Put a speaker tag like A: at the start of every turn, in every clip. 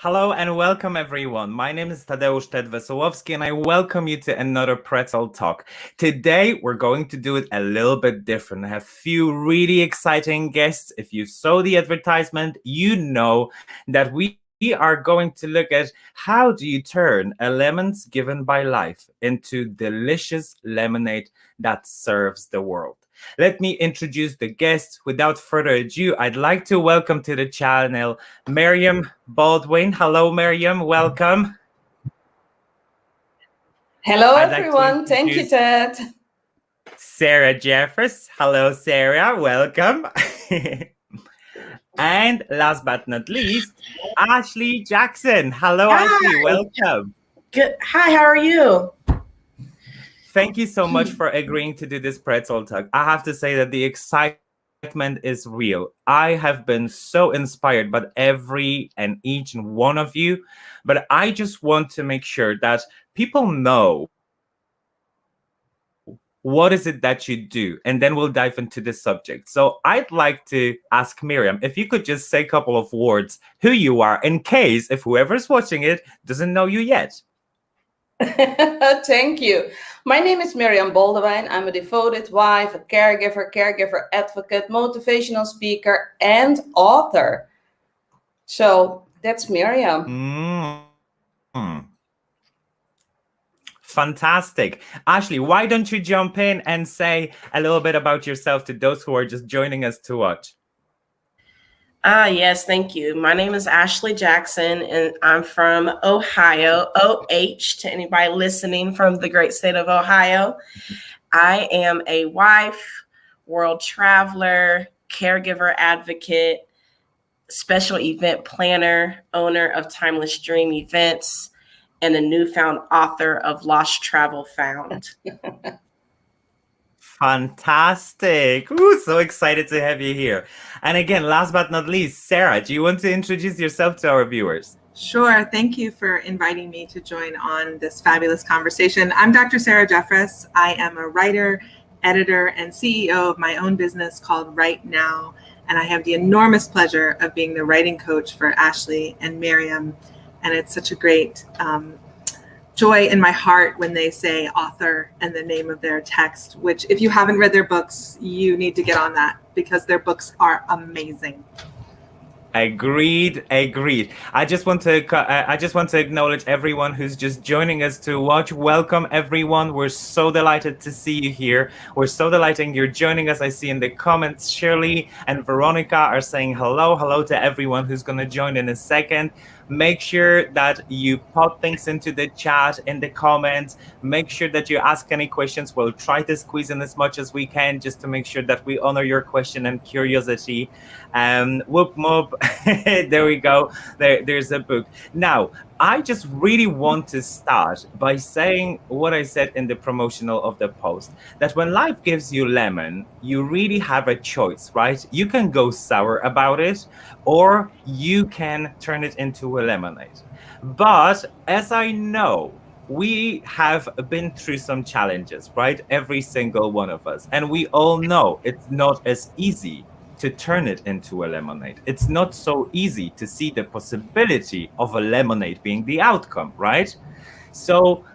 A: Hello and welcome everyone. My name is Tadeusz Wesolowski and I welcome you to another Pretzel Talk. Today we're going to do it a little bit different. I have a few really exciting guests. If you saw the advertisement, you know that we are going to look at how do you turn a lemons given by life into delicious lemonade that serves the world. Let me introduce the guests. Without further ado, I'd like to welcome to the channel Meriam Boldewijn. Hello, Meriam. Welcome.
B: Hello,
A: I'd like to
B: everyone. Thank you,
A: introduce
B: Ted.
A: Sarah Jefferis. Hello, Sarah. Welcome. And last but not least, Ashley Jackson. Hello,
C: Hi.
A: Ashley. Welcome.
C: Good. Hi, how are you?
A: Thank you so much for agreeing to do this pretzel talk. I have to say that the excitement is real. I have been so inspired by every and each and one of you, but I just want to make sure that people know what is it that you do, and then we'll dive into the subject. So I'd like to ask Meriam if you could just say a couple of words who you are in case if whoever's watching it doesn't know you yet.
B: Thank you. My name is Meriam Boldewijn. I'm a devoted wife, a caregiver advocate, motivational speaker, and author. So that's Meriam.
A: Fantastic. Ashley, why don't you jump in and say a little bit about yourself to those who are just joining us to watch?
C: Yes, thank you. My name is Ashley Jackson, and I'm from Ohio, OH, to anybody listening from the great state of Ohio. I am a wife, world traveler, caregiver advocate, special event planner, owner of Timeless Dream Events, and a newfound author of Lost Travel Found.
A: Fantastic. Ooh, so excited to have you here. And again, last but not least, Sarah, do you want to introduce yourself to our viewers?
D: Sure. Thank you for inviting me to join on this fabulous conversation. I'm Dr. Sarah Jefferis. I am a writer, editor, and CEO of my own business called Right Now. And I have the enormous pleasure of being the writing coach for Ashley and Meriam. And it's such a great joy in my heart when they say author and the name of their text, which if you haven't read their books, you need to get on that because their books are amazing.
A: Agreed. I just want to acknowledge everyone who's just joining us to watch. Welcome everyone. We're so delighted to see you here. We're so delighted you're joining us. I see in the comments Shirley and Veronica are saying hello to everyone who's going to join in a second. Make sure that you pop things into the chat, in the comments. Make sure that you ask any questions. We'll try to squeeze in as much as we can just to make sure that we honor your question and curiosity. Whoop whoop. There we go. There's a book. Now, I just really want to start by saying what I said in the promotional of the post, that when life gives you lemon, you really have a choice, right? You can go sour about it, or you can turn it into a lemonade. But as I know, we have been through some challenges, right? Every single one of us. And we all know it's not as easy to turn it into a lemonade. It's not so easy to see the possibility of a lemonade being the outcome, right? So,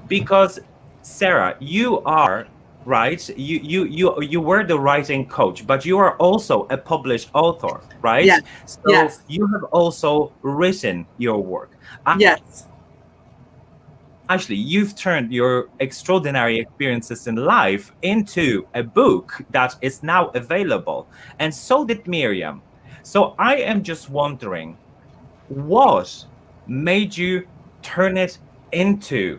A: because Sarah, you are right. You were the writing coach, but you are also a published author, right?
D: Yes.
A: So
D: yes.
A: you have also written your work.
D: Yes.
A: Ashley, you've turned your extraordinary experiences in life into a book that is now available. And so did Meriam. So I am just wondering, what made you turn it into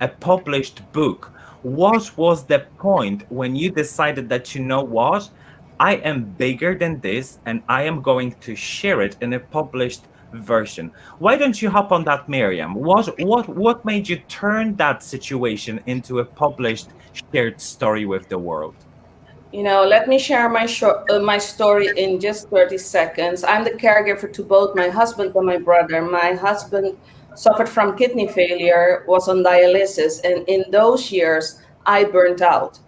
A: a published book? What was the point when you decided that, you know what, I am bigger than this and I am going to share it in a published version? Why don't you hop on that, Meriam? What made you turn that situation into a published shared story with the world?
B: Let me share my story in just 30 seconds. I'm the caregiver to both my husband and my brother. My husband suffered from kidney failure, was on dialysis, and in those years, I burnt out.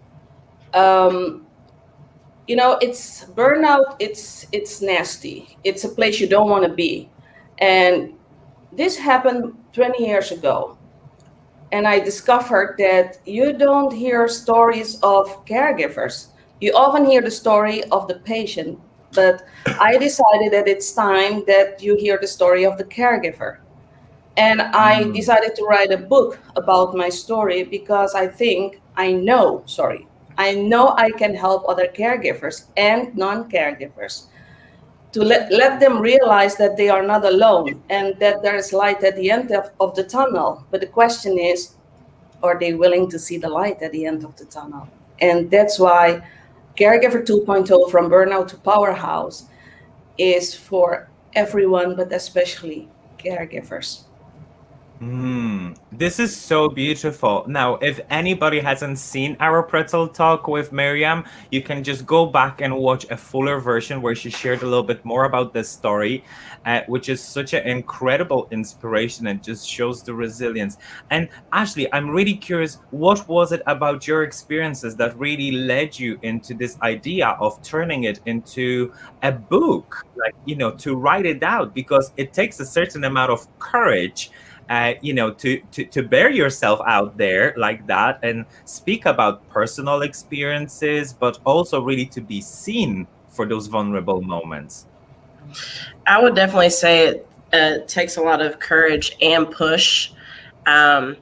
B: It's burnout. It's nasty. It's a place you don't want to be. And this happened 20 years ago. And I discovered that you don't hear stories of caregivers. You often hear the story of the patient, but I decided that it's time that you hear the story of the caregiver. And I decided to write a book about my story because I know I can help other caregivers and non-caregivers to let them realize that they are not alone and that there is light at the end of the tunnel. But the question is, are they willing to see the light at the end of the tunnel? And that's why Caregiver 2.0 from Burnout to Powerhouse is for everyone, but especially caregivers.
A: This is so beautiful. Now, if anybody hasn't seen our Pretzel Talk with Meriam, you can just go back and watch a fuller version where she shared a little bit more about this story, which is such an incredible inspiration and just shows the resilience. And Ashley, I'm really curious, what was it about your experiences that really led you into this idea of turning it into a book, like, to write it out? Because it takes a certain amount of courage to bear yourself out there like that and speak about personal experiences, but also really to be seen for those vulnerable moments.
C: I would definitely say it takes a lot of courage and push. And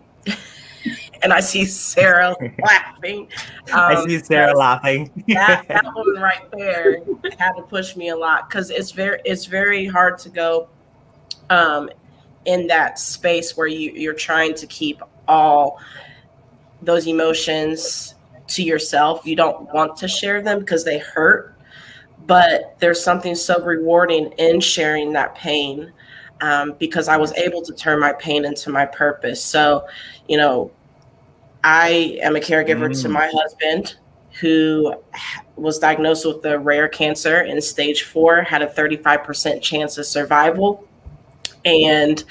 C: I see Sarah laughing.
A: I see Sarah laughing.
C: that woman right there had to push me a lot because it's very hard to go in that space where you're trying to keep all those emotions to yourself. You don't want to share them because they hurt, but there's something so rewarding in sharing that pain, because I was able to turn my pain into my purpose. So, I am a caregiver to my husband, who was diagnosed with a rare cancer in stage 4, had a 35% chance of survival. And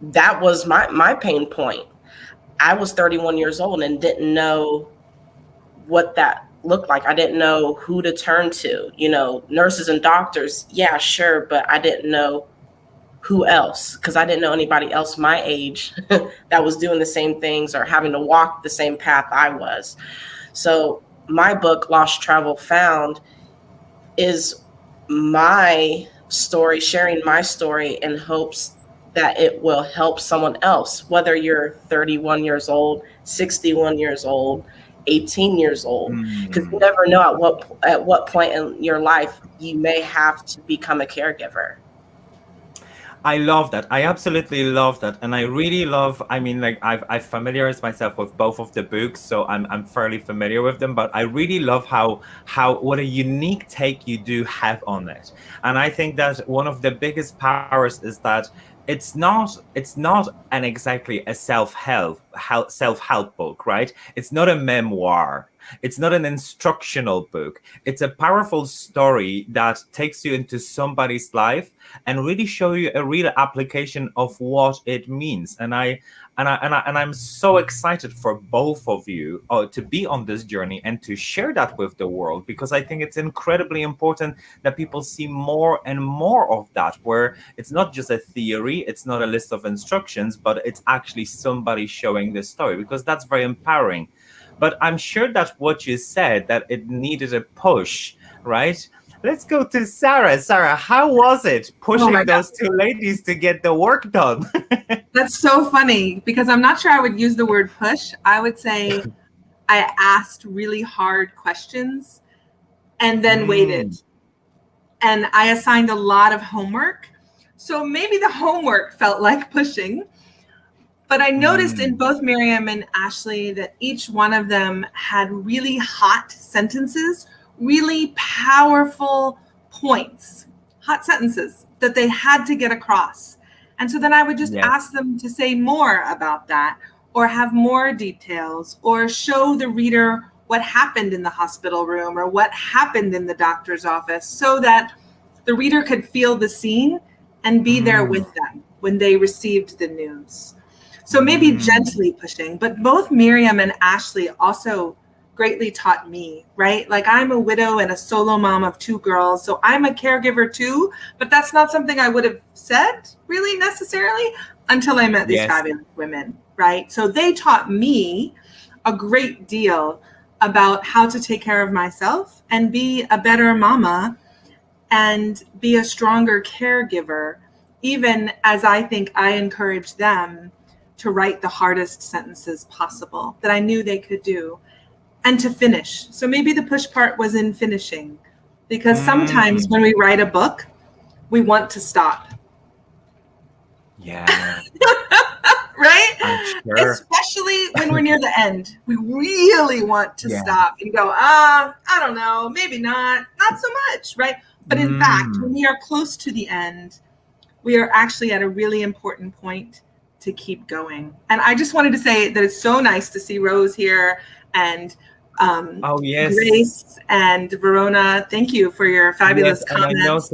C: that was my pain point. I was 31 years old and didn't know what that looked like. I didn't know who to turn to, nurses and doctors. Yeah, sure. But I didn't know who else, because I didn't know anybody else my age that was doing the same things or having to walk the same path I was. So my book, Lost, Travel, Found, is my story, sharing my in hopes that it will help someone else, whether you're 31 years old, 61 years old, 18 years old, because you never know at what point in your life you may have to become a caregiver.
A: I love that. I absolutely love that. And I really love, I've familiarized myself with both of the books, so I'm fairly familiar with them, but I really love how what a unique take you do have on it. And I think that one of the biggest powers is that it's not an exactly a self-help book, right? It's not a memoir. It's not an instructional book. It's a powerful story that takes you into somebody's life and really show you a real application of what it means. And I'm so excited for both of you to be on this journey and to share that with the world, because I think it's incredibly important that people see more and more of that, where it's not just a theory, it's not a list of instructions, but it's actually somebody showing the story, because that's very empowering. But I'm sure that what you said, that it needed a push, right? Let's go to Sarah. Sarah, how was it pushing those two ladies to get the work done?
D: That's so funny, because I'm not sure I would use the word push. I would say I asked really hard questions and then waited. And I assigned a lot of homework. So maybe the homework felt like pushing. But I noticed in both Meriam and Ashley that each one of them had really hot sentences, really powerful points, hot sentences that they had to get across. And so then I would just ask them to say more about that, or have more details, or show the reader what happened in the hospital room or what happened in the doctor's office, so that the reader could feel the scene and be there with them when they received the news. So maybe gently pushing, but both Meriam and Ashley also greatly taught me, right? Like I'm a widow and a solo mom of 2 girls, so I'm a caregiver too, but that's not something I would have said really necessarily until I met these
A: Yes.
D: fabulous women, right? So they taught me a great deal about how to take care of myself and be a better mama and be a stronger caregiver, even as I think I encouraged them to write the hardest sentences possible that I knew they could do and to finish. So maybe the push part was in finishing, because sometimes when we write a book, we want to stop.
A: Yeah.
D: Right?
A: I'm sure.
D: Especially when we're near the end. We really want to stop and go, I don't know, maybe not so much, right? But in fact, when we are close to the end, we are actually at a really important point to keep going. And I just wanted to say that it's so nice to see Rose here and Grace and Verona. Thank you for your fabulous comments.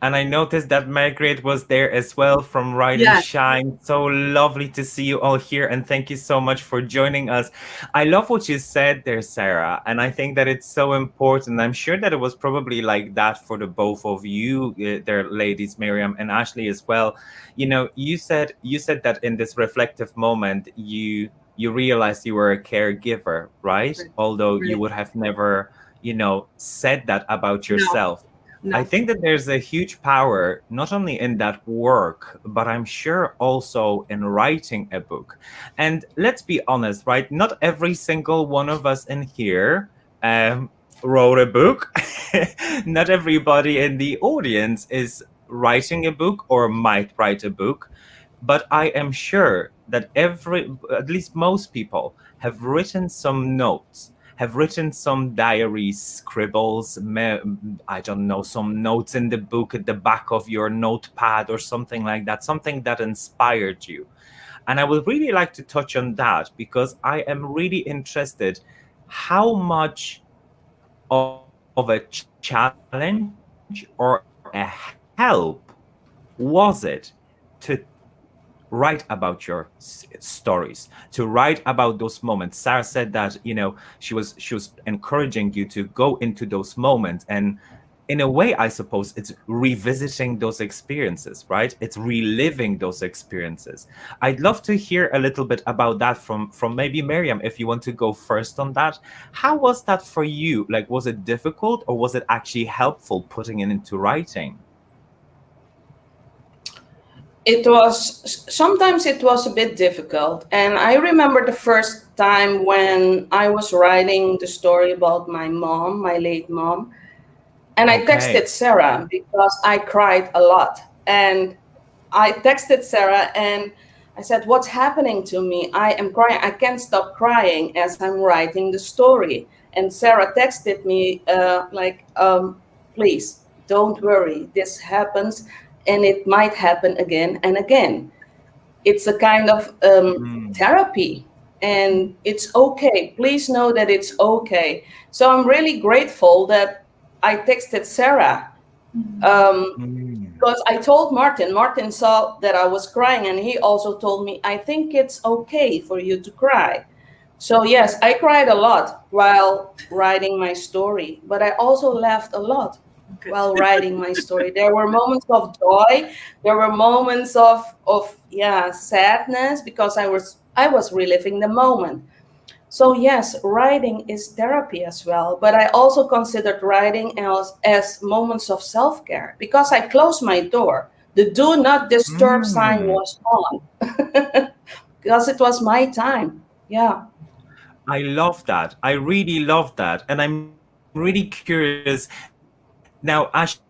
A: And I noticed that Margaret was there as well from Ride and Shine. So lovely to see you all here. And thank you so much for joining us. I love what you said there, Sarah. And I think that it's so important. I'm sure that it was probably like that for the both of you, there, ladies, Meriam and Ashley as well. You know, you said that in this reflective moment, you realized you were a caregiver, right? Although you would have never, said that about yourself.
D: No.
A: I think that there's a huge power, not only in that work, but I'm sure also in writing a book. And let's be honest, right? Not every single one of us in here wrote a book. Not everybody in the audience is writing a book or might write a book. But I am sure that at least most people have written some notes, have written some diaries, scribbles, I don't know, some notes in the book at the back of your notepad or something like that, something that inspired you. And I would really like to touch on that because I am really interested how much of a challenge or a help was it to write about your stories, to write about those moments. Sarah said that, she was encouraging you to go into those moments. And in a way, I suppose it's revisiting those experiences, right? It's reliving those experiences. I'd love to hear a little bit about that from maybe Meriam, if you want to go first on that. How was that for you? Like, was it difficult or was it actually helpful putting it into writing?
B: Sometimes it was a bit difficult. And I remember the first time when I was writing the story about my mom, my late mom. And I texted Sarah because I cried a lot. And I texted Sarah and I said, what's happening to me? I am crying. I can't stop crying as I'm writing the story. And Sarah texted me please, don't worry. This happens. And it might happen again and again. It's a kind of therapy, and it's okay. Please know that it's okay. So I'm really grateful that I texted Sarah because I told Martin. Martin saw that I was crying, and he also told me, I think it's okay for you to cry. So yes, I cried a lot while writing my story, but I also laughed a lot while writing my story. There were moments of joy. There were moments of sadness because I was reliving the moment. So yes, writing is therapy as well. But I also considered writing as moments of self-care because I closed my door. The do not disturb sign was on because it was my time. Yeah.
A: I love that. I really love that. And I'm really curious. Now, Ashley,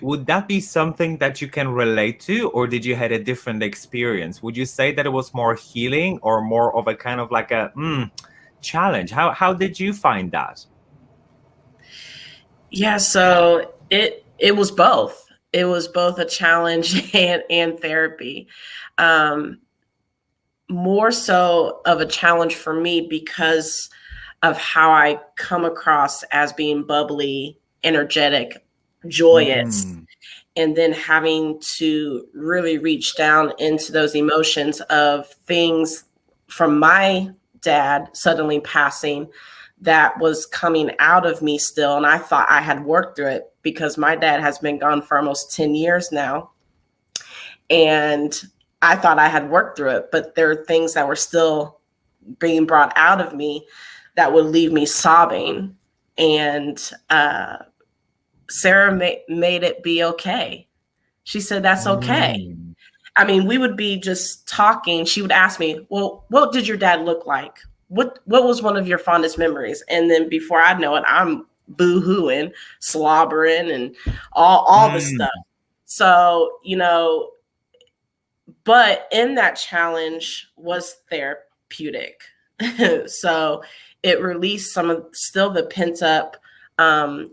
A: would that be something that you can relate to, or did you had a different experience? Would you say that it was more healing or more of a kind of like a challenge? How did you find that?
C: Yeah, so it was both. It was both a challenge and therapy. More so of a challenge for me because of how I come across as being bubbly, energetic, joyous, and then having to really reach down into those emotions of things from my dad suddenly passing that was coming out of me still. And I thought I had worked through it because my dad has been gone for almost 10 years now. And I thought I had worked through it, but there are things that were still being brought out of me that would leave me sobbing. And Sarah made it be okay. She said, that's okay. I mean, we would be just talking. She would ask me, well, what did your dad look like? What was one of your fondest memories? And then before I know it, I'm boo-hooing, slobbering, and all the stuff. So, you know, but in that challenge was therapeutic. So it released some of still the pent up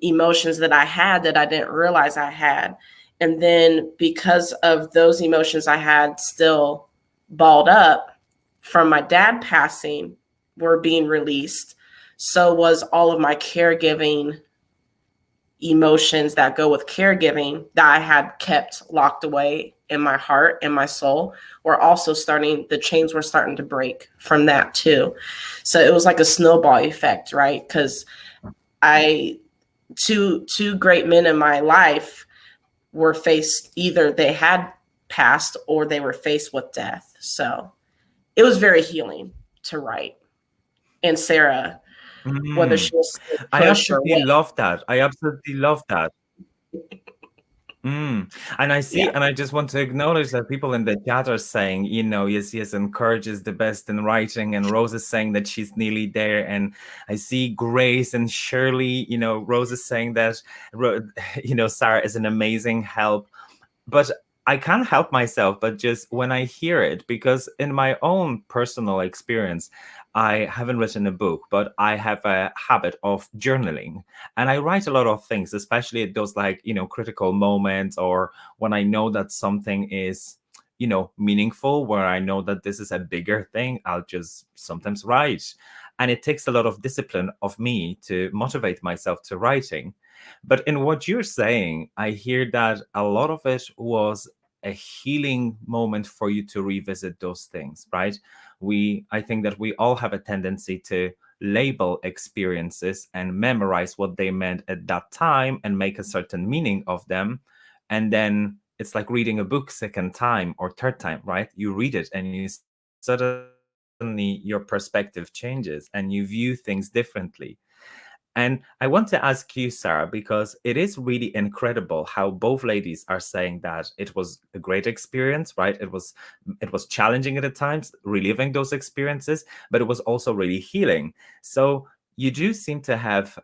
C: emotions that I had that I didn't realize I had. And then because of those emotions I had still balled up from my dad passing were being released, so was all of my caregiving emotions that go with caregiving that I had kept locked away in my heart and my soul were also the chains were starting to break from that too. So it was like a snowball effect, right? Because two great men in my life were faced, either they had passed or they were faced with death. So it was very healing to write. And Sarah, whether she was
A: I absolutely love that. I absolutely love that. And I see, and I just want to acknowledge that people in the chat are saying, you know, yes, Courage is the best in writing. And Rose is saying that she's nearly there. And I see Grace and Shirley, you know, Rose is saying that, you know, Sarah is an amazing help. But I can't help myself, but just when I hear it, because in my own personal experience, I haven't written a book, but I have a habit of journaling, and I write a lot of things, especially at those, like, you know, critical moments, or when I know that something is, you know, meaningful, where I know that this is a bigger thing, I'll just sometimes write. And it takes a lot of discipline of me to motivate myself to writing. But in what you're saying, I hear that a lot of it was a healing moment for you to revisit those things, right? I think that we all have a tendency to label experiences and memorize what they meant at that time and make a certain meaning of them. And then it's like reading a book second time or third time, right? You read it and you suddenly your perspective changes and you view things differently. And I want to ask you, Sarah, because it is really incredible how both ladies are saying that it was a great experience, right? It was challenging at times, reliving those experiences, but it was also really healing. So you do seem to have,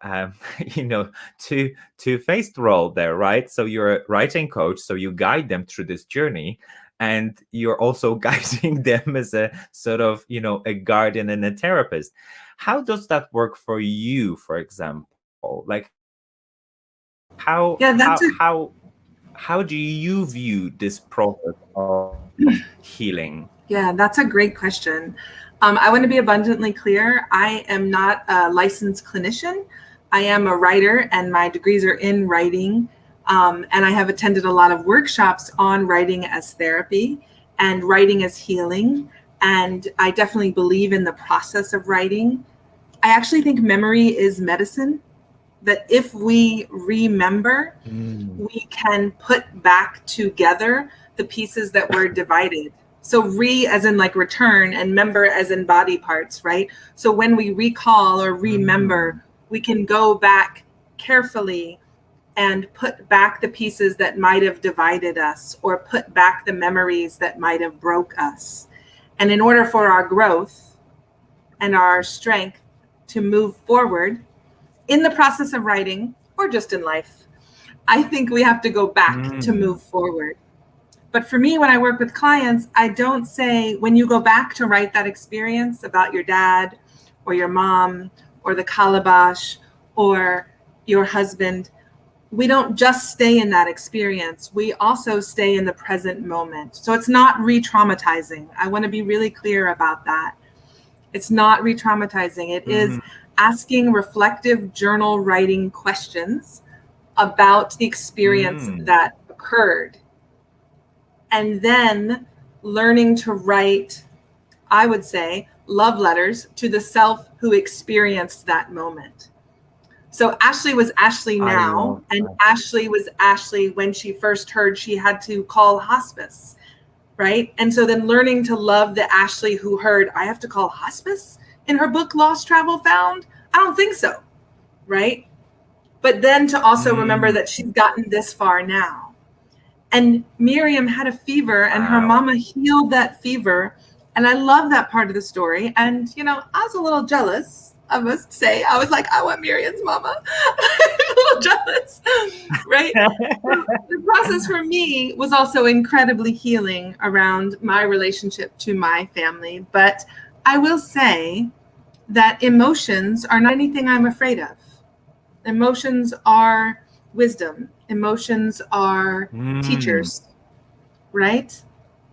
A: you know, two-faced role there, right? So you're a writing coach, so you guide them through this journey, and you're also guiding them as a sort of, you know, a guardian and a therapist. How does that work for you, for example? Like, how do you view this process of healing?
D: Yeah, that's a great question. I want to be abundantly clear. I am not a licensed clinician. I am a writer, and my degrees are in writing. And I have attended a lot of workshops on writing as therapy and writing as healing. And I definitely believe in the process of writing. I actually think memory is medicine, that if we remember, we can put back together the pieces that were divided. So as in like return, and member as in body parts, right? So when we recall or remember, we can go back carefully and put back the pieces that might have divided us, or put back the memories that might have broke us. And in order for our growth and our strength to move forward in the process of writing, or just in life, I think we have to go back to move forward. But for me, when I work with clients, I don't say, when you go back to write that experience about your dad or your mom or the calabash or your husband, we don't just stay in that experience. We also stay in the present moment. So it's not re-traumatizing. I want to be really clear about that. It's not re-traumatizing. It is asking reflective journal writing questions about the experience that occurred. And then learning to write, I would say, love letters to the self who experienced that moment. So Ashley was Ashley now, and Ashley was Ashley when she first heard she had to call hospice, right? And so then learning to love the Ashley who heard, I have to call hospice in her book, Lost Travel Found? I don't think so, right? But then to also remember that she's gotten this far now. And Meriam had a fever, and her mama healed that fever. And I love that part of the story. And, you know, I was a little jealous, I must say. I was like, I want Meriam's mama. A little jealous, right? The process for me was also incredibly healing around my relationship to my family. But I will say that emotions are not anything I'm afraid of. Emotions are wisdom. Emotions are teachers, right?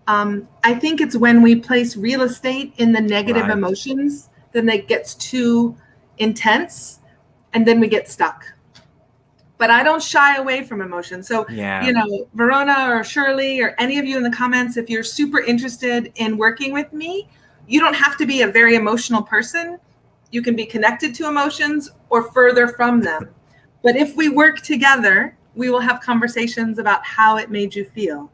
D: I think it's when we place real estate in the negative emotions, then it gets too intense, and then we get stuck. But I don't shy away from emotion. So, you know, Verona or Shirley or any of you in the comments, if you're super interested in working with me, you don't have to be a very emotional person. You can be connected to emotions or further from them. But if we work together, we will have conversations about how it made you feel,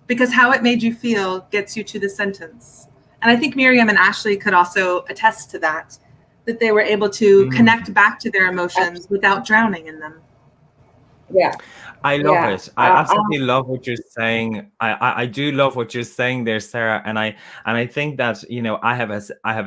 D: because how it made you feel gets you to the sentence. And I think Meriam and Ashley could also attest to that they were able to connect back to their emotions without drowning in them.
B: Yeah.
A: I love it. I absolutely love what you're saying. I do love what you're saying there, Sarah. And I think that, you know, I have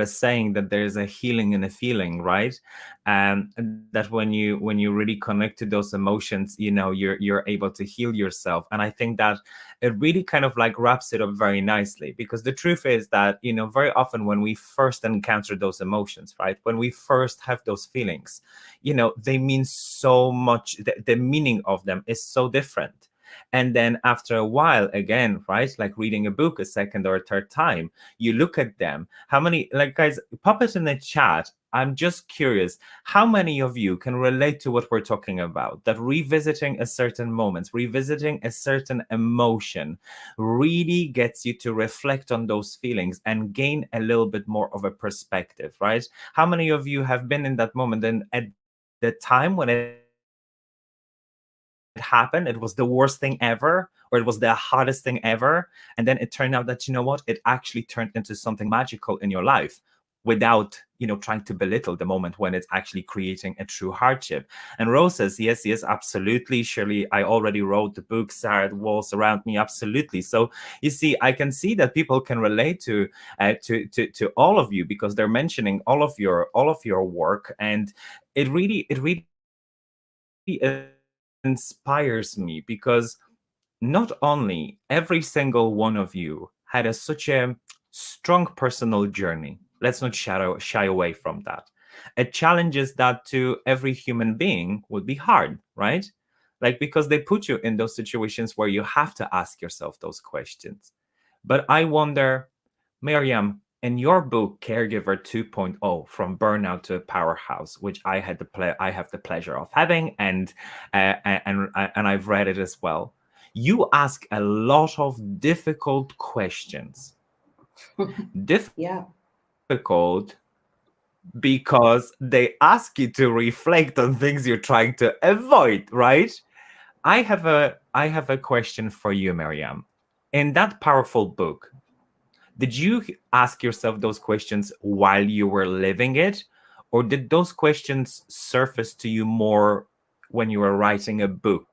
A: a saying that there's a healing in a feeling, right? And that when you really connect to those emotions, you know, you're able to heal yourself. And I think that it really kind of like wraps it up very nicely, because the truth is that, you know, very often when we first encounter those emotions, right, when we first have those feelings, you know, they mean so much. The meaning of them is so different. And then after a while, again, right, like reading a book a second or a third time, you look at them. How many, like, guys, pop it in the chat. I'm just curious, how many of you can relate to what we're talking about? That revisiting a certain moment, revisiting a certain emotion really gets you to reflect on those feelings and gain a little bit more of a perspective, right? How many of you have been in that moment and at the time when it happened, it was the worst thing ever, or it was the hardest thing ever, and then it turned out that, you know what, it actually turned into something magical in your life without, you know, trying to belittle the moment when it's actually creating a true hardship. And Rose says, yes, absolutely. Shirley, I already wrote the book. Sarah, the walls around me, absolutely. So you see, I can see that people can relate to all of you, because they're mentioning all of your work, and it really inspires me, because not only every single one of you had such a strong personal journey. Let's not shy away from that. It challenges that to every human being would be hard, right? Like, because they put you in those situations where you have to ask yourself those questions. But I wonder, Meriam, in your book Caregiver 2.0, From Burnout to a Powerhouse, which I have the pleasure of having, and I've read it as well, you ask a lot of difficult questions. Difficult because they ask you to reflect on things you're trying to avoid, right? I have a question for you, Meriam. In that powerful book, did you ask yourself those questions while you were living it? Or did those questions surface to you more when you were writing a book?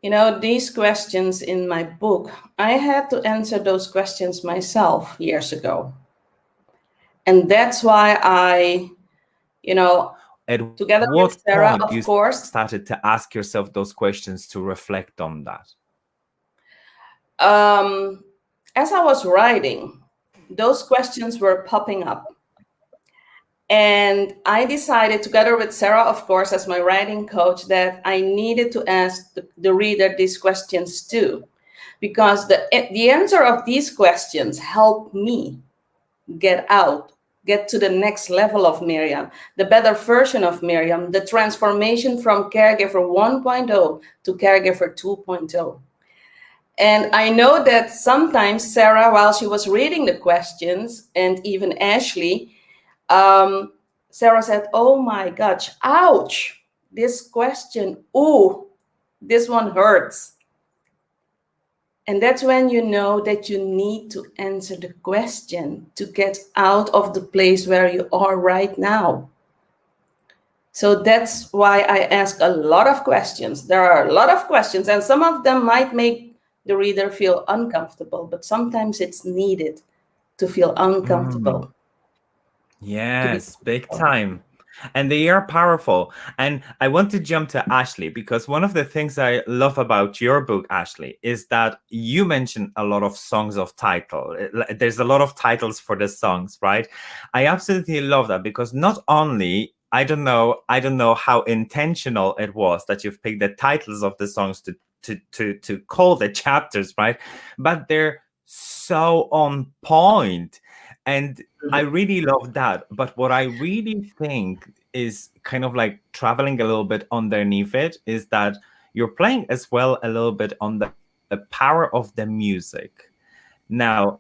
B: You know, these questions in my book, I had to answer those questions myself years ago. And that's why I, you know, together with Sarah, of course,
A: started to ask yourself those questions to reflect on that.
B: As I was writing, those questions were popping up. And I decided, together with Sarah, of course, as my writing coach, that I needed to ask the reader these questions too, because the answer of these questions helped me get to the next level of Meriam, the better version of Meriam, the transformation from caregiver 1.0 to caregiver 2.0. And I know that sometimes Sarah, while she was reading the questions, and even Ashley, Sarah said, "Oh my gosh, ouch, this question, ooh, this one hurts." And that's when you know that you need to answer the question to get out of the place where you are right now. So that's why I ask a lot of questions. There are a lot of questions, and some of them might make the reader feel uncomfortable, but sometimes it's needed to feel uncomfortable.
A: Yes, big time. And they are powerful. And I want to jump to Ashley, because one of the things I love about your book, Ashley, is that you mention a lot of songs of title. There's a lot of titles for the songs, right? I absolutely love that, because not only I don't know how intentional it was that you've picked the titles of the songs to call the chapters, right? But they're so on point. And I really love that. But what I really think is kind of like traveling a little bit underneath it is that you're playing as well a little bit on the power of the music. Now,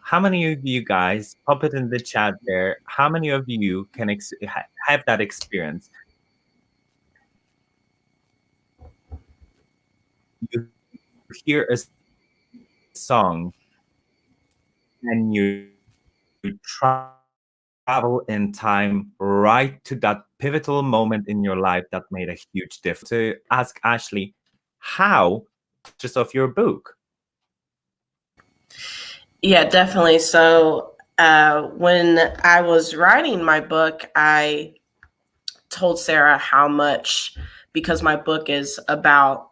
A: how many of you guys, pop it in the chat there, how many of you can have that experience? You hear a song and you travel in time right to that pivotal moment in your life that made a huge difference. To ask Ashley, how just of your book?
C: Yeah, definitely. So when I was writing my book, I told Sarah how much, because my book is about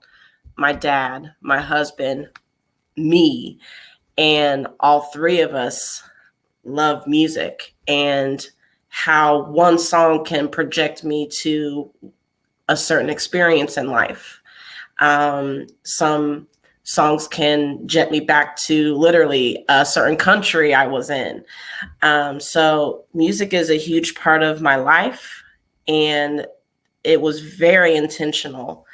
C: my dad, my husband, me, and all three of us love music, and how one song can project me to a certain experience in life. Some songs can jet me back to literally a certain country I was in. So music is a huge part of my life, and it was very intentional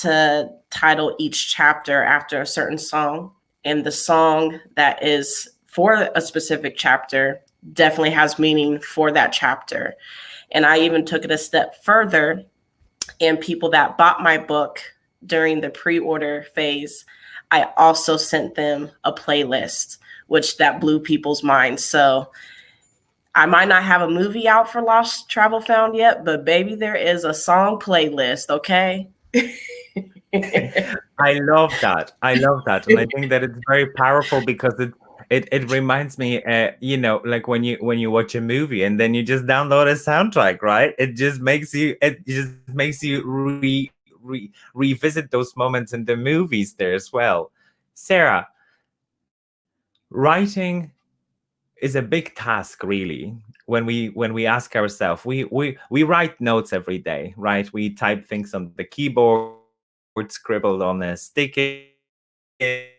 C: to title each chapter after a certain song. And the song that is for a specific chapter definitely has meaning for that chapter. And I even took it a step further, and people that bought my book during the pre-order phase, I also sent them a playlist, which that blew people's minds. So I might not have a movie out for Lost Travel Found yet, but baby, there is a song playlist, okay?
A: I love that. I love that. And I think that it's very powerful, because it reminds me, like when you watch a movie and then you just download a soundtrack, right? It just makes you revisit those moments in the movies there as well. Sarah, writing is a big task, really. When we ask ourselves, we write notes every day, right? We type things on the keyboard, scribbled on a sticky. We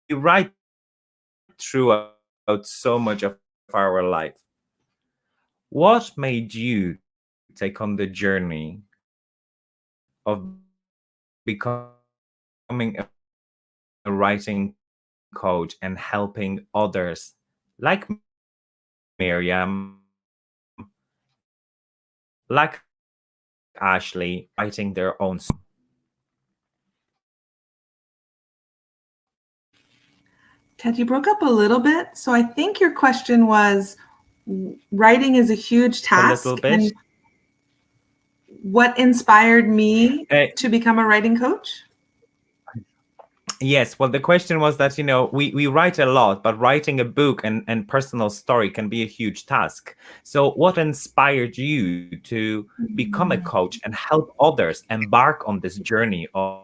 A: write throughout so much of our life. What made you take on the journey of becoming a writing coach and helping others like Meriam, like Ashley, writing their own song?
D: Ted, you broke up a little bit. So I think your question was, writing is a huge task.
A: A little bit.
D: And what inspired me to become a writing coach?
A: Yes, well, the question was that, we write a lot, but writing a book and personal story can be a huge task. So what inspired you to become a coach and help others embark on this journey of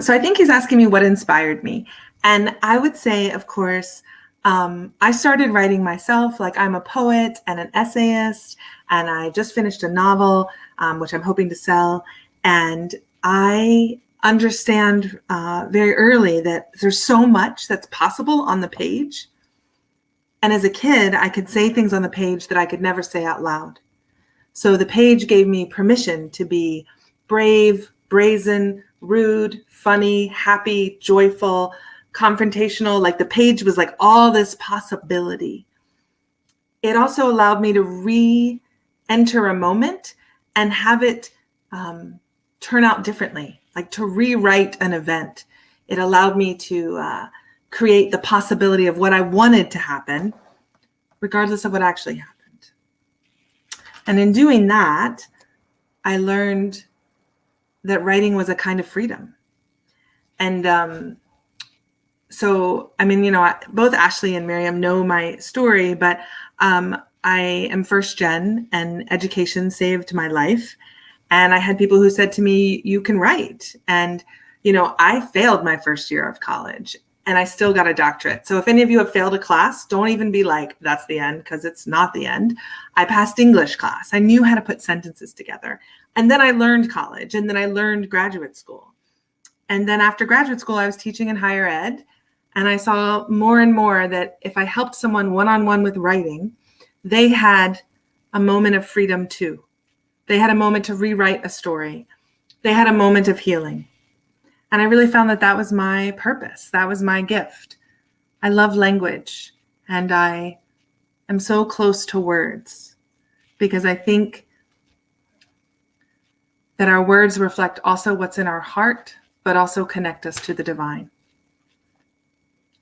D: So I think he's asking me what inspired me. And I would say, of course, I started writing myself. Like, I'm a poet and an essayist, and I just finished a novel, which I'm hoping to sell. And I understand very early that there's so much that's possible on the page. And as a kid, I could say things on the page that I could never say out loud. So the page gave me permission to be brave, brazen, rude, funny, happy, joyful, confrontational. Like the page was like all this possibility. It also allowed me to re-enter a moment and have it turn out differently, like to rewrite an event. It allowed me to create the possibility of what I wanted to happen, regardless of what actually happened. And in doing that, I learned that writing was a kind of freedom. And so, I mean, you know, both Ashley and Meriam know my story, but I am first gen and education saved my life. And I had people who said to me, you can write. And, you know, I failed my first year of college and I still got a doctorate. So if any of you have failed a class, don't even be like, that's the end, because it's not the end. I passed English class. I knew how to put sentences together. And then I learned college, and then I learned graduate school. And then after graduate school, I was teaching in higher ed. And I saw more and more that if I helped someone one-on-one with writing, they had a moment of freedom too. They had a moment to rewrite a story. They had a moment of healing. And I really found that that was my purpose. That was my gift. I love language, and I am so close to words because I think that our words reflect also what's in our heart, but also connect us to the divine.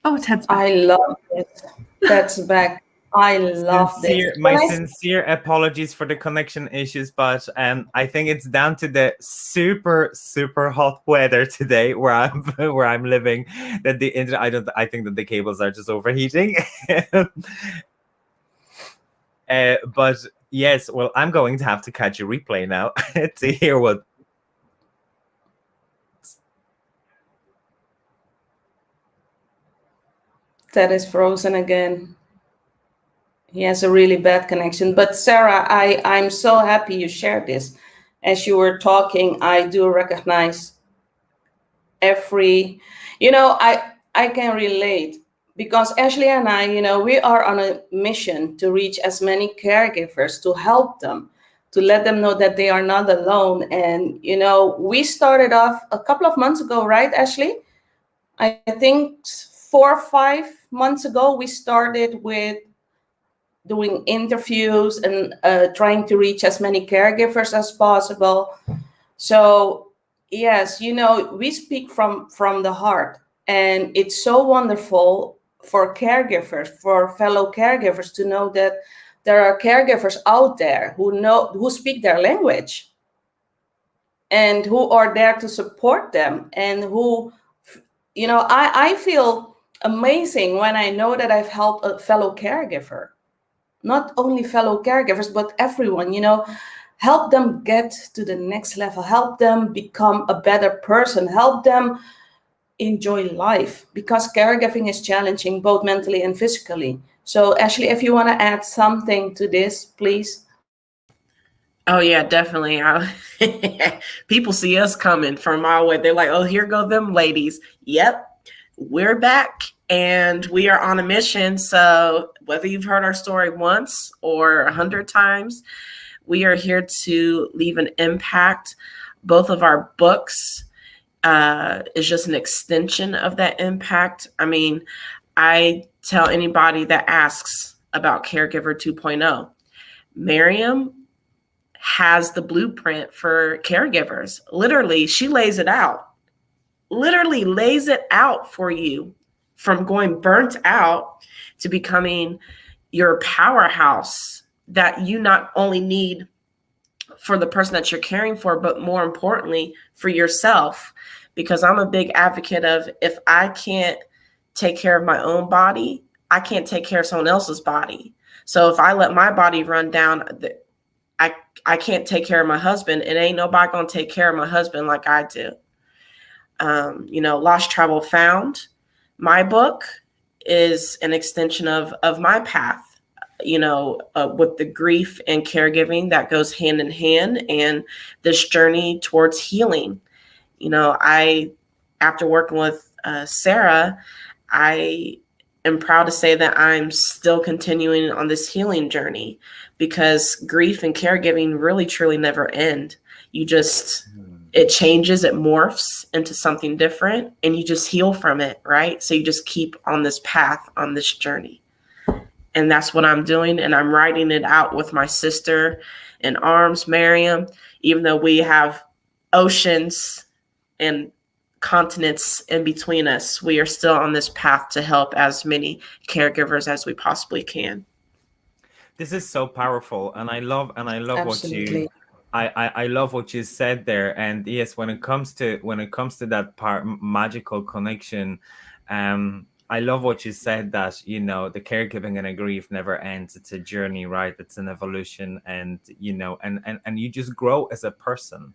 D: Oh, Ted's back.
B: I love it. That's back. I love this.
A: My sincere apologies for the connection issues, but I think it's down to the super, super hot weather today where I'm living. That the internet, I think that the cables are just overheating. But yes, well, I'm going to have to catch a replay now to hear what.
B: Ted is frozen again. He has a really bad connection. But Sarah, I'm so happy you shared this. As you were talking, I do recognize every, you know, I can relate because Ashley and I, you know, we are on a mission to reach as many caregivers, to help them, to let them know that they are not alone. And, you know, we started off a couple of months ago, right, Ashley? I think 4 or 5 months ago, we started with doing interviews and trying to reach as many caregivers as possible. So yes, you know, we speak from the heart, and it's so wonderful for caregivers, for fellow caregivers, to know that there are caregivers out there who speak their language and who are there to support them, and who, you know, I feel amazing when I know that I've helped a fellow caregiver. Not only fellow caregivers, but everyone, you know, help them get to the next level, help them become a better person, help them enjoy life, because caregiving is challenging both mentally and physically. So Ashley, if you want to add something to this, please.
C: Oh yeah, definitely. People see us coming from a mile away. They're like, oh, here go them ladies. Yep, we're back. And we are on a mission. So whether you've heard our story once or 100 times, we are here to leave an impact. Both of our books is just an extension of that impact. I mean, I tell anybody that asks about Caregiver 2.0, Meriam has the blueprint for caregivers. Literally, she lays it out. Literally lays it out for you. From going burnt out to becoming your powerhouse that you not only need for the person that you're caring for, but more importantly for yourself. Because I'm a big advocate of, if I can't take care of my own body, I can't take care of someone else's body. So if I let my body run down, I can't take care of my husband, and ain't nobody gonna take care of my husband like I do. You know, Lost, Travel, Found. My book is an extension of my path, you know, with the grief and caregiving that goes hand in hand, and this journey towards healing. You know, after working with Sarah, I am proud to say that I'm still continuing on this healing journey, because grief and caregiving really truly never end. You just, it changes, it morphs into something different, and you just heal from it, right? So you just keep on this path, on this journey. And that's what I'm doing. And I'm writing it out with my sister in arms, Meriam. Even though we have oceans and continents in between us, we are still on this path to help as many caregivers as we possibly can.
A: This is so powerful, and I love
B: Absolutely.
A: what you I love what you said there. And yes, when it comes to that part, magical connection, I love what you said, that you know the caregiving and a grief never ends. It's a journey, right? It's an evolution, and you know, and you just grow as a person.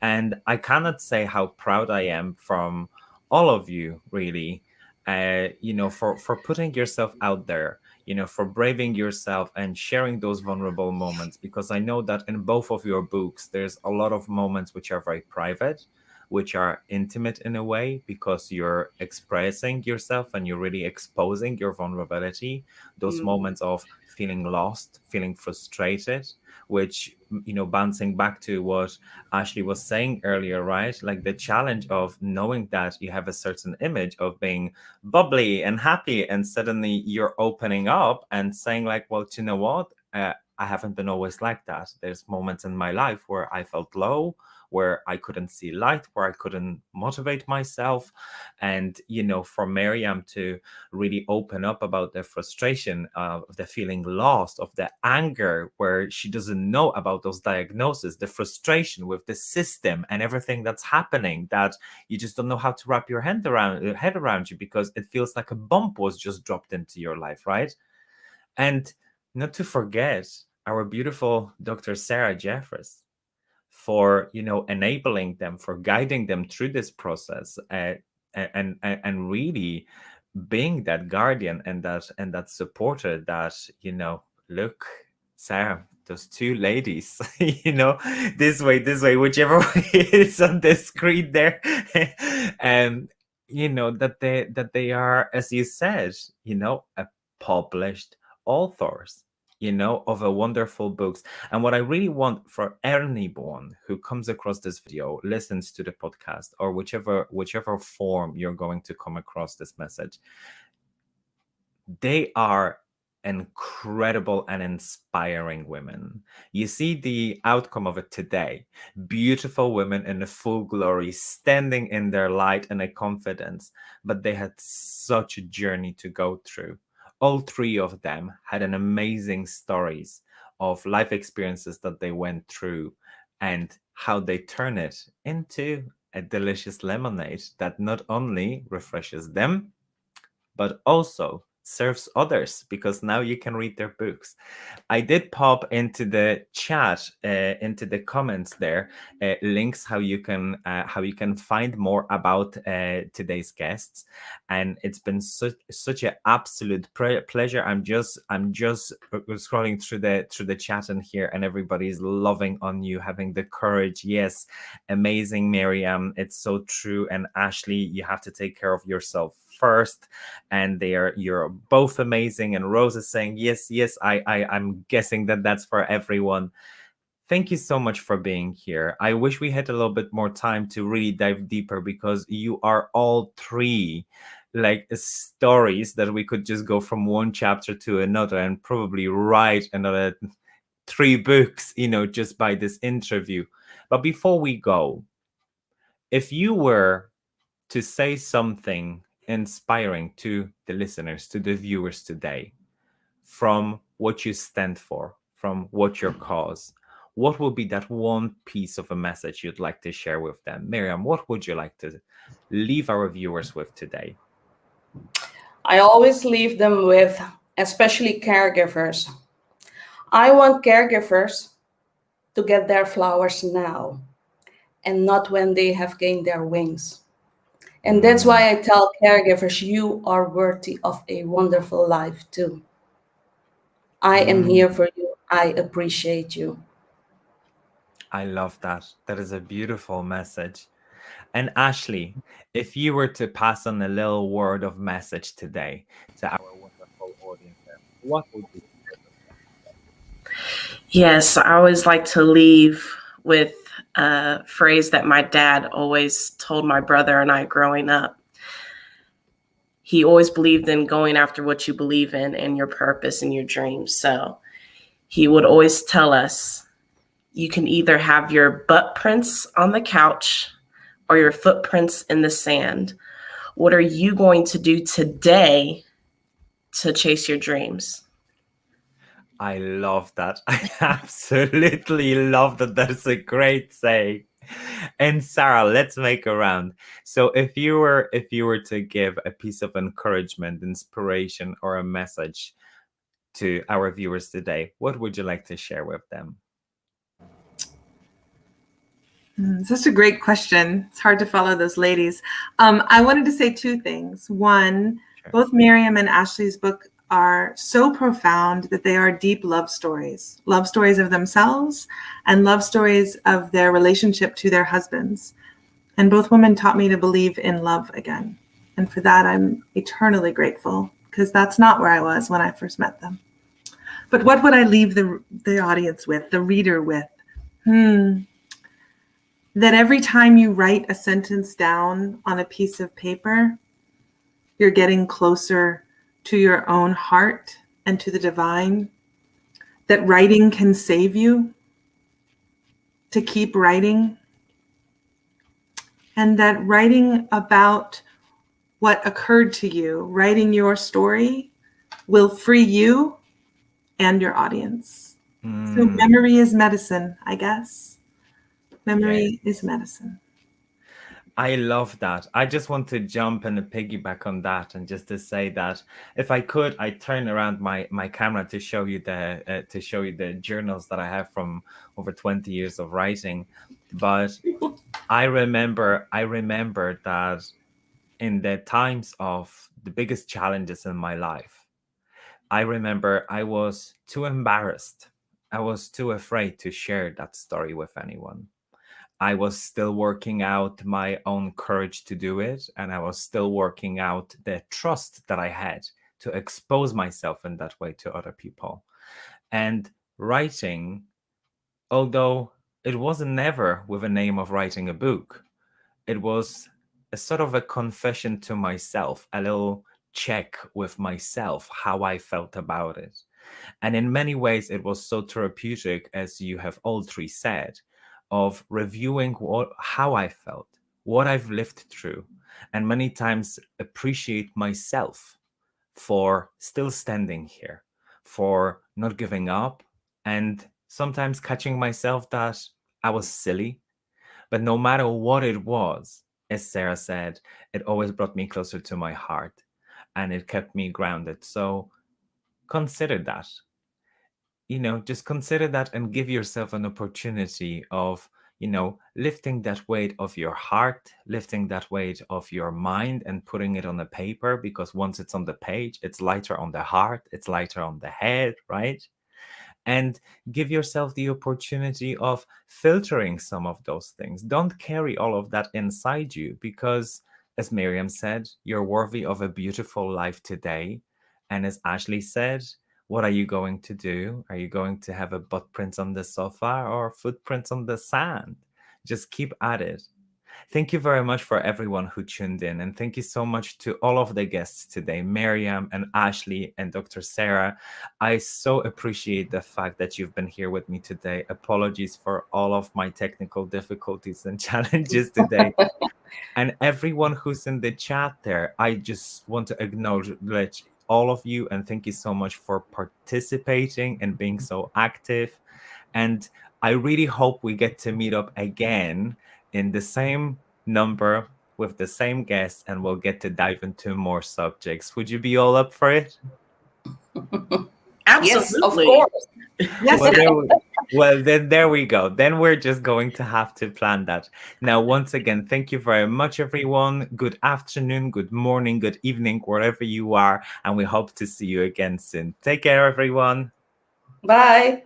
A: And I cannot say how proud I am from all of you, really, you know, for putting yourself out there, you know, for braving yourself and sharing those vulnerable moments, because I know that in both of your books there's a lot of moments which are very private, which are intimate in a way, because you're expressing yourself and you're really exposing your vulnerability, those moments of feeling lost, feeling frustrated, which, you know, bouncing back to what Ashley was saying earlier, right? Like the challenge of knowing that you have a certain image of being bubbly and happy, and suddenly you're opening up and saying like, well, do you know what? I haven't been always like that. There's moments in my life where I felt low, where I couldn't see light, where I couldn't motivate myself. And, you know, for Meriam to really open up about the frustration of the feeling lost, of the anger, where she doesn't know about those diagnoses, the frustration with the system and everything that's happening, that you just don't know how to wrap your head around you, because it feels like a bomb was just dropped into your life, right? And not to forget our beautiful Dr. Sarah Jefferis, for, you know, enabling them, for guiding them through this process, and really being that guardian and that supporter, that, you know, look, Sarah, those two ladies, you know, this way, whichever way is on the screen there, and you know that they are, as you said, you know, a published authors, you know, of a wonderful books. And what I really want for anyone who comes across this video, listens to the podcast, or whichever form you're going to come across this message, they are incredible and inspiring women. You see the outcome of it today. Beautiful women in the full glory, standing in their light and a confidence, but they had such a journey to go through. All three of them had an amazing stories of life experiences that they went through, and how they turn it into a delicious lemonade that not only refreshes them, but also serves others, because now you can read their books. I did pop into the chat, into the comments there, links how you can find more about today's guests, and it's been such an absolute pleasure. I'm just scrolling through the chat in here, and everybody's loving on you, having the courage. Yes, amazing, Meriam. It's so true. And Ashley, you have to take care of yourself first. And you're both amazing. And Rose is saying yes, I'm guessing that that's for everyone. Thank you so much for being here. I wish we had a little bit more time to really dive deeper, because you are all three like stories that we could just go from one chapter to another and probably write another 3 books, you know, just by this interview. But before we go, if you were to say something inspiring to the listeners, to the viewers today, from what you stand for, from what your cause, what would be that one piece of a message you'd like to share with them? Meriam, what would you like to leave our viewers with today?
B: I always leave them with, especially caregivers, I want caregivers to get their flowers now and not when they have gained their wings. And that's why I tell caregivers, you are worthy of a wonderful life too. I am here for you. I appreciate you.
A: I love that. That is a beautiful message. And Ashley, if you were to pass on a little word of message today to our wonderful audience, what would you share with them?
C: Yes, I always like to leave with a phrase that my dad always told my brother and I growing up. He always believed in going after what you believe in and your purpose and your dreams. So he would always tell us, you can either have your butt prints on the couch or your footprints in the sand. What are you going to do today to chase your dreams?
A: I love that. I absolutely love that. That's a great saying. And Sarah, let's make a round. So if you were to give a piece of encouragement, inspiration, or a message to our viewers today, what would you like to share with them?
D: Such a great question. It's hard to follow those ladies. I wanted to say two things. One,
A: Sure.
D: Both Meriam and Ashley's book are so profound that they are deep love stories of themselves and love stories of their relationship to their husbands. And both women taught me to believe in love again. And for that, I'm eternally grateful, because that's not where I was when I first met them. But what would I leave the audience with, the reader with? That every time you write a sentence down on a piece of paper, you're getting closer to your own heart and to the divine. That writing can save you, to keep writing. And that writing about what occurred to you, writing your story, will free you and your audience. So memory is medicine, I guess. Memory is medicine.
A: I love that. I just want to jump and piggyback on that, and just to say that if I could, I'd turn around my camera to show you the journals that I have from over 20 years of writing. But I remember that in the times of the biggest challenges in my life, I remember I was too embarrassed. I was too afraid to share that story with anyone. I was still working out my own courage to do it, and I was still working out the trust that I had to expose myself in that way to other people. And writing, although it wasn't never with a name of writing a book, it was a sort of a confession to myself, a little check with myself, how I felt about it. And in many ways, it was so therapeutic, as you have all three said, of reviewing how I felt, what I've lived through, and many times appreciate myself for still standing here, for not giving up, and sometimes catching myself that I was silly. But no matter what it was, as Sarah said, it always brought me closer to my heart, and it kept me grounded. So consider that. Just consider that and give yourself an opportunity of, lifting that weight of your heart, lifting that weight of your mind and putting it on the paper, because once it's on the page, it's lighter on the heart, it's lighter on the head, right? And give yourself the opportunity of filtering some of those things. Don't carry all of that inside you, because as Meriam said, you're worthy of a beautiful life today. And as Ashley said, what are you going to do? Are you going to have a butt print on the sofa or footprints on the sand? Just keep at it. Thank you very much for everyone who tuned in. And thank you so much to all of the guests today, Meriam and Ashley and Dr. Sarah. I so appreciate the fact that you've been here with me today. Apologies for all of my technical difficulties and challenges today. And everyone who's in the chat there, I just want to acknowledge all of you and thank you so much for participating and being so active. And I really hope we get to meet up again in the same number with the same guests, and we'll get to dive into more subjects. Would you be all up for it?
C: Absolutely.
B: Yes, of course.
A: Well, then there we go. Then we're just going to have to plan that. Now, once again, thank you very much, everyone. Good afternoon, good morning, good evening, wherever you are. And we hope to see you again soon. Take care, everyone.
B: Bye.